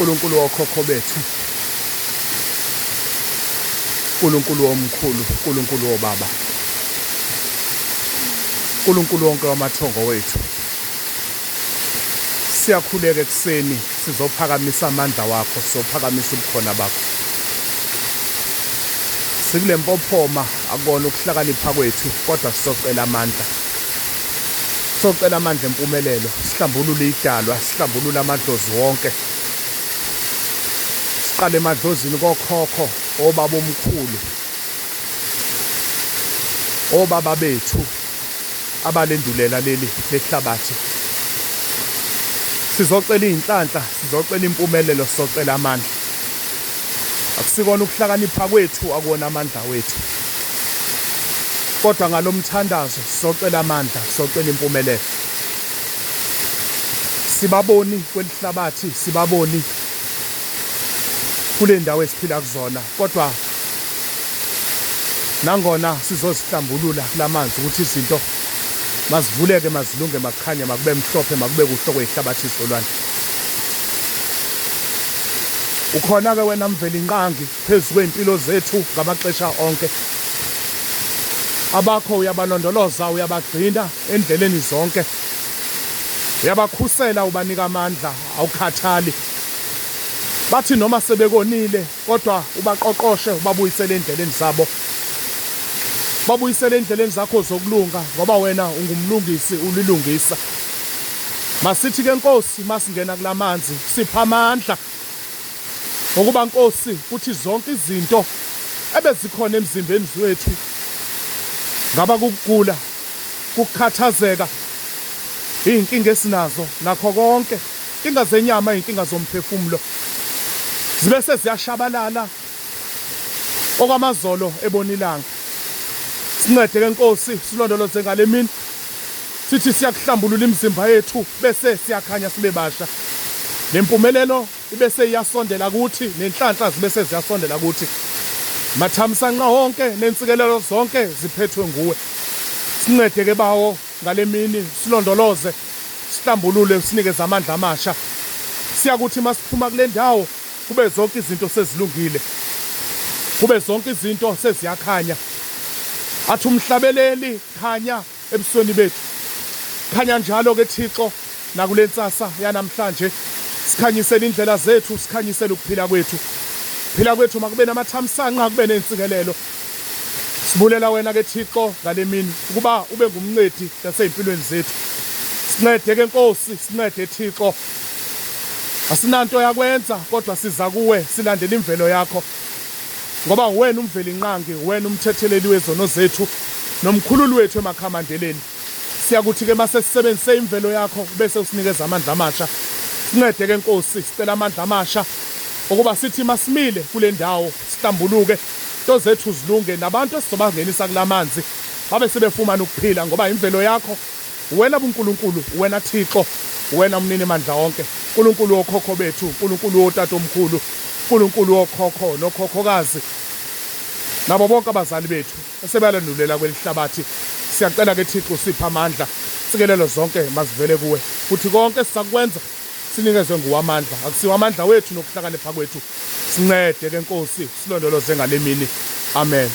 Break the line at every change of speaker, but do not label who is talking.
uNkulunkulu wokhokho bethu, uNkulunkulu omkhulu, uNkulunkulu wobaba, uNkulunkulu wonke wamathongo wethu, siyakhuleka ekuseni sizophakamisa amandla wakho, sizophakamisa ubukhona bakho. Sikule mpophoma akubona ukuhlakanipha kwethu, kodwa sizocela amandla. Sizocela amandla empumelelo, sihlambulule idalwa, sihlambulule amadlozi wonke. Siqale emadlozini kokhokho, obaba omkhulu, obaba bethu abalendulela leli lehlabathi. Sizocela inhlanhla, sizocela impumelelo, sizocela amandla. Akusikona ukuhlakanipha kwethu, akona amandla wethu. Kodwa ngalomthandazo sizocela amandla, sizocela impumelelo. Sibaboni kwelihlabathi, sibaboni kule ndawo esiphila kuzona, kodwa nangona sizosihlambulula kulamanzi ukuthi izinto mazivuleke, mazilunge, makukhanye, makube mhlophe, makube kuhle kwehlabathi izolwane. Ukhona-ke wena mveli inqangi phezu kwey'mpilo zethu ngamaxesha onke. Abakho uyabalondoloza, uyabagcina endleleni zonke, uyabakhusela, ubanika amandla, awukhathali. Bathi noma sebekonile kodwa ubaqoqoshe, ubabuyisele endleleni zabo, babuyisele endleleni zakho zokulunga, ngoba wena ungumlungisi, ulilungisa. Masithi-ke Nkosi, masingena kulamanzi sipha amandla, ngokuba Nkosi kuthi zonke izinto ebezikhona emzimbeni wethu, ngaba kukugula, kukhathazeka, iy'nkinga esinazo, nakho konke, inkinga zenyama, iy'nkinga zomphefumulo, zibe seziyashabalala okwamazolo ebonilanga. Sincede-ke Nkosi, silondoloze ngale mini, sithi siyakuhlambulula imizimba yethu bese siyakhanya sibe basha. Nempumelelo ibe seyiyasondela kuthi, nenhlanhla zibe seziyasondela kuthi. Mathamsanqa wonke nensikelelo zonke ziphethwe nguwe. Sincede-ke bawo ngale mini, silondoloze, sihlambulule, sinikeze amandla amasha. Siyakuthi masiphuma kule ndawo kube zonke izinto sezilungile, kube zonke izinto seziyakhanya. Athi umhlabeleli khanya ebusweni bethu. Khanya njalo-ke Thixo nakule nsasa yanamhlanje, sikhanyisele indlela zethu, sikhanyisele ukuphila kwethu. Phila kwethu makube namathamsanqa, kube nensikelelo. Sibulela wena-ke Thixo ngale mini ukuba ube ngumncedi nasey'mpilweni zethu. Sincede-ke Nkosi, sincede Thixo. Asinanto yakwenza kodwa siza kuwe, silandela imvelo yakho, ngoba wena umveli inqangi, wena umthetheleli wezono zethu, nomkhululi wethu emakhamandeleni. Siyakuthi-ke mase sisebenzise imvelo yakho bese usinikeza amandla amasha. Sincede-ke Nkosi, sicela amandla amasha ukuba sithi masimile kule ndawo sihlambuluke, into zethu zilunge, nabantu esizobangenisa kulamanzi babe sebefumana ukuphila, ngoba imvelo yakho, wena buNkulunkulu, wena Thixo, wena mnini mandla wonke, uNkulunkulu wokhokho bethu, uNkulunkulu wotata omkhulu, uNkulunkulu wokhokho nokhokhokazi, nabo bonke abazali bethu esebalandulela kwelihlabathi. Siyacela-ke Thixo, sipha amandla, sikelelo zonke mazivele kuwe, futhi konke sisakwenza sinikezwe nguwamandla, akusiwa amandla wethu nokuhlakanipha kwethu. Sincede-ke Nkosi, silondoloze ngale mini. Amen.